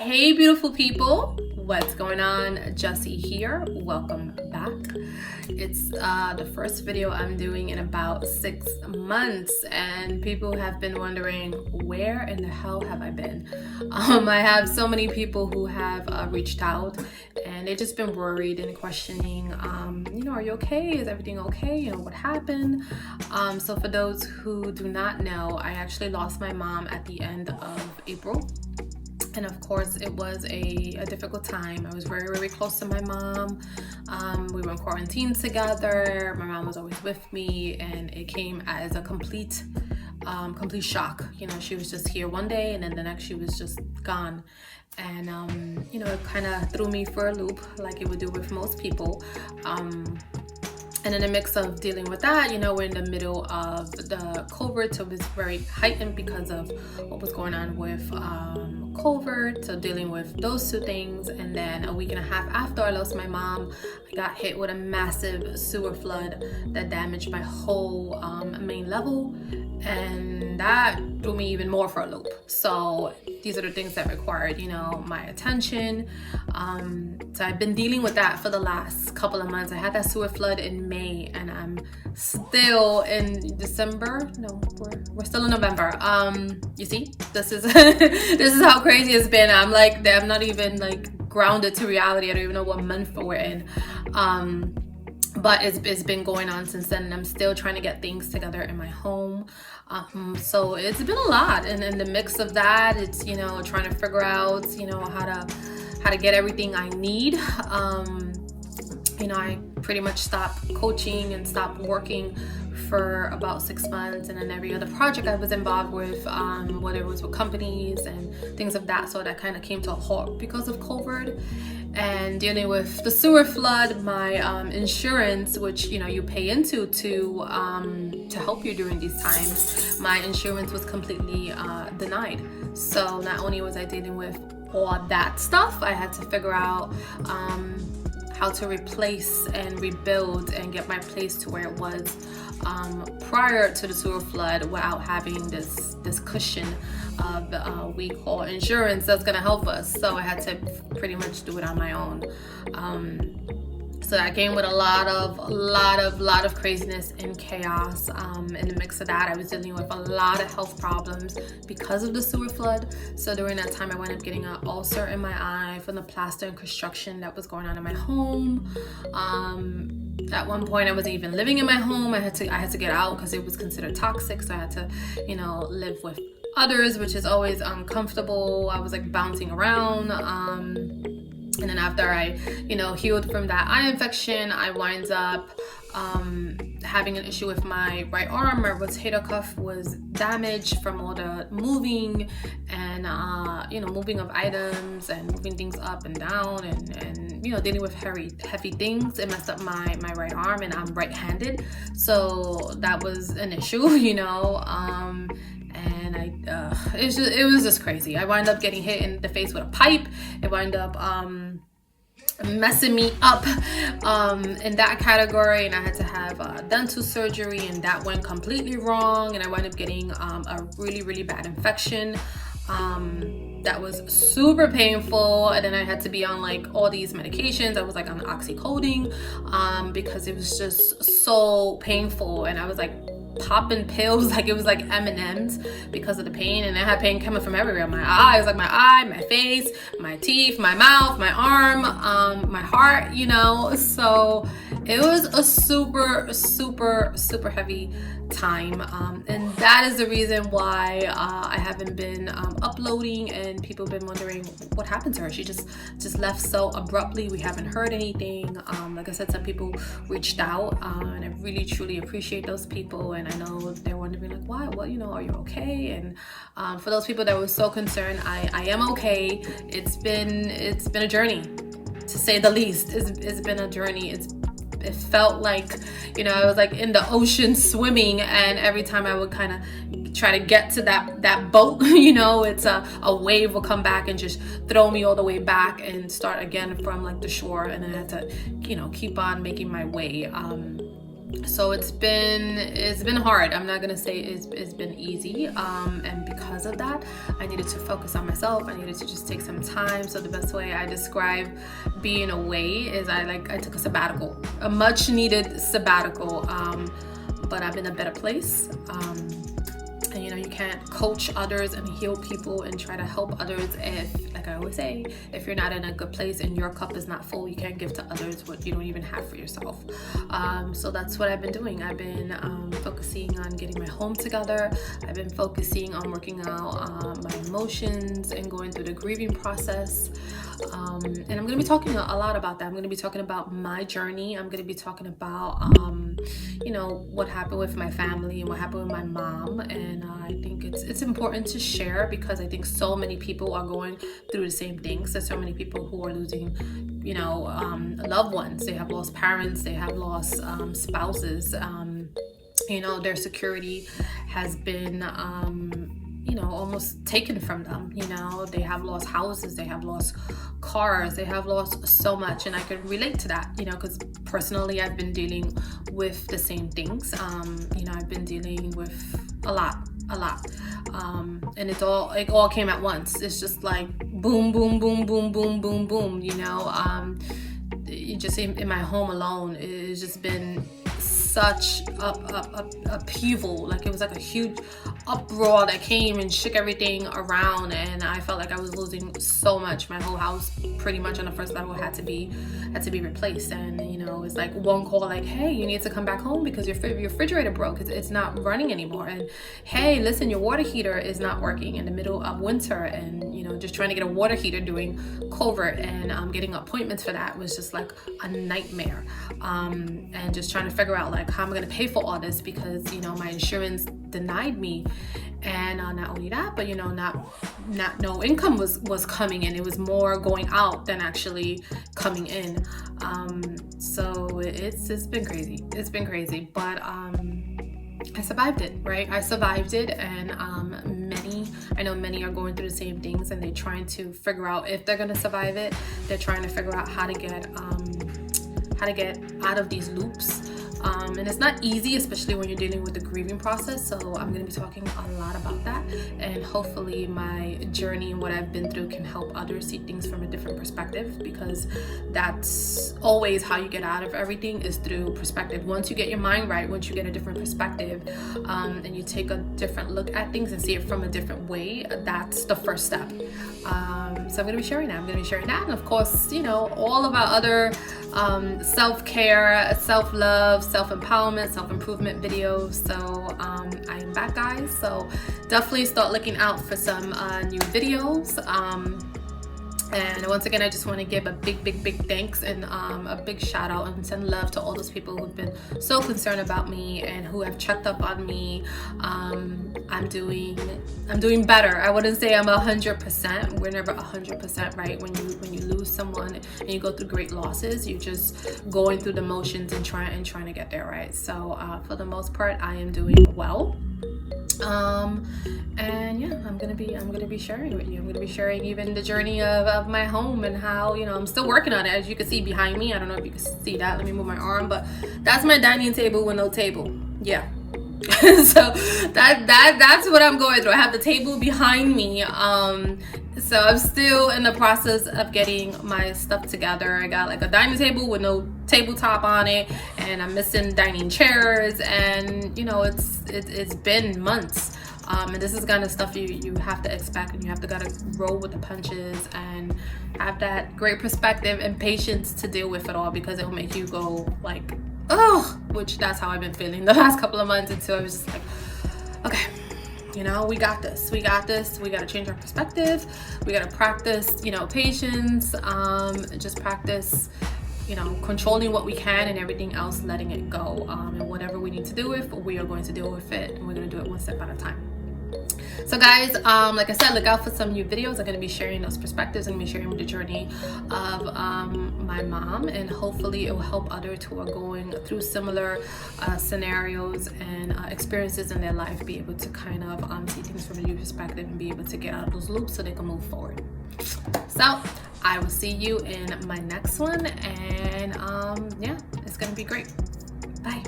Hey beautiful people, what's going on? Jessie here. Welcome back. It's the first video I'm doing in about 6 months, and people have been wondering, where in the hell have I been? I have so many people who have reached out, and they've just been worried and questioning, are you okay? Is everything okay? What happened? So for those who do not know, I actually lost my mom at the end of April. And of course, it was a difficult time. I was very, very close to my mom. We were in quarantine together. My mom was always with me, and it came as a complete shock. She was just here one day, and then the next she was just gone. And, it kind of threw me for a loop, like it would do with most people. And in the mix of dealing with that, we're in the middle of the COVID, so it was very heightened because of what was going on with COVID, so dealing with those two things. And then a week and a half after I lost my mom, I got hit with a massive sewer flood that damaged my whole main level, and that threw me even more for a loop. So these are the things that required, my attention. So I've been dealing with that for the last couple of months. I had that sewer flood in May, and I'm still in December. No, we're still in November. You see, this is this is how crazy it's been. I'm not even grounded to reality. I don't even know what month we're in. But it's been going on since then, and I'm still trying to get things together in my home. So it's been a lot, and in the mix of that, it's trying to figure out how to get everything I need. I pretty much stopped coaching and stopped working for about 6 months, and then every other project I was involved with, whether it was with companies and things of that sort, that kind of came to a halt because of COVID. And dealing with the sewer flood, my insurance, which you pay into to help you during these times, my insurance was completely denied. So not only was I dealing with all that stuff, I had to figure out how to replace and rebuild and get my place to where it was prior to the sewer flood, without having this cushion of we call insurance that's gonna help us. So I had to pretty much do it on my own. So that came with a lot of craziness and chaos. In the mix of that, I was dealing with a lot of health problems because of the sewer flood. So during that time, I wound up getting an ulcer in my eye from the plaster and construction that was going on in my home. At one point, I wasn't even living in my home. I had to get out because it was considered toxic. So I had to, live with others, which is always uncomfortable. I was bouncing around. And then after I, healed from that eye infection, I wind up having an issue with my right arm. My rotator cuff was damaged from all the moving and, moving of items and moving things up and down and dealing with heavy things. It messed up my right arm, and I'm right-handed. So that was an issue, and it was just crazy. I wound up getting hit in the face with a pipe. It wound up messing me up in that category, and I had to have dental surgery, and that went completely wrong, and I wound up getting a really, really bad infection that was super painful. And then I had to be on all these medications. I was on oxycodone because it was just so painful, and I was popping pills it was M&Ms because of the pain. And I had pain coming from everywhere. My eyes, my eye, my face, my teeth, my mouth, my arm, my heart, so it was a super, super, super heavy time, and that is the reason why I haven't been uploading, and people have been wondering what happened to her. She just left so abruptly. We haven't heard anything. Like I said, some people reached out, and I really truly appreciate those people, and I know they're wondering why, are you okay? And for those people that were so concerned, I am okay. It's been a journey, to say the least. It's been a journey. It felt like, I was in the ocean swimming, and every time I would kind of try to get to that boat, it's a wave will come back and just throw me all the way back and start again from the shore, and then I had to, keep on making my way. So it's been hard. I'm not gonna say it's been easy, and because of that, I needed to focus on myself. I needed to just take some time. So the best way I describe being away is I took a sabbatical, a much needed sabbatical, but I'm in a better place. And you can't coach others and heal people and try to help others if, like I always say, if you're not in a good place and your cup is not full, you can't give to others what you don't even have for yourself. So that's what I've been doing. I've been focusing on getting my home together. I've been focusing on working out my emotions and going through the grieving process. And I'm going to be talking a lot about that. I'm going to be talking about my journey. I'm going to be talking about, what happened with my family and what happened with my mom. And I think it's important to share because I think so many people are going through the same things. There's so many people who are losing, loved ones. They have lost parents. They have lost spouses. Their security has been almost taken from them. They have lost houses, they have lost cars, they have lost so much, and I could relate to that, because personally I've been dealing with the same things. I've been dealing with a lot, and it all came at once. It's just like boom, boom, boom, boom, boom, boom, boom. Just in my home alone, it's just been such upheaval. Like it was like a huge uproar that came and shook everything around, and I felt like I was losing so much. My whole house pretty much on the first level had to be replaced, and it's like one call like, hey, you need to come back home because your refrigerator broke, it's not running anymore, and hey, listen, your water heater is not working in the middle of winter, and just trying to get a water heater during COVID and getting appointments for that was just like a nightmare, and just trying to figure out like how I'm gonna pay for all this because my insurance denied me. And not only that, but not no income was coming in. It was more going out than actually coming in. So it's been crazy, but I survived it, right? I survived it, and I know many are going through the same things, and they're trying to figure out if they're gonna survive it. They're trying to figure out how to get out of these loops. And it's not easy, especially when you're dealing with the grieving process. So I'm going to be talking a lot about that, and hopefully my journey and what I've been through can help others see things from a different perspective, because that's always how you get out of everything, is through perspective. Once you get your mind right, once you get a different perspective, and you take a different look at things and see it from a different way, that's the first step. So I'm going to be sharing that. And of course, all of our other self-care, self-love, self-empowerment, self-improvement videos. So I am back, guys. So definitely start looking out for some new videos. And once again, I just want to give a big thanks and a big shout out and send love to all those people who've been so concerned about me and who have checked up on me. I'm doing better. I wouldn't say I'm 100%. We're never 100%, right? When you lose someone and you go through great losses, you're just going through the motions and trying to get there, right? So for the most part, I am doing well. And yeah, I'm gonna be sharing with you. I'm gonna be sharing even the journey of my home and how I'm still working on it. As you can see behind me, I don't know if you can see that. Let me move my arm, but that's my dining table with no table. Yeah. So that's what I'm going through. I have the table behind me. So I'm still in the process of getting my stuff together. I got like a dining table with no tabletop on it, and I'm missing dining chairs, and it's been months. And this is kind of stuff you have to expect, and you have to gotta roll with the punches and have that great perspective and patience to deal with it all, because it will make you go like, oh, which that's how I've been feeling the last couple of months, until I was just like, okay, we got this. We got to change our perspective. We got to practice, patience, just practice, controlling what we can, and everything else, letting it go. And whatever we need to do with, we are going to deal with it, and we're going to do it one step at a time. So guys, like I said, look out for some new videos. I'm going to be sharing those perspectives. I'm going to be sharing the journey of my mom, and hopefully it will help others who are going through similar scenarios and experiences in their life be able to kind of see things from a new perspective and be able to get out of those loops so they can move forward. So I will see you in my next one, and yeah, it's going to be great. Bye.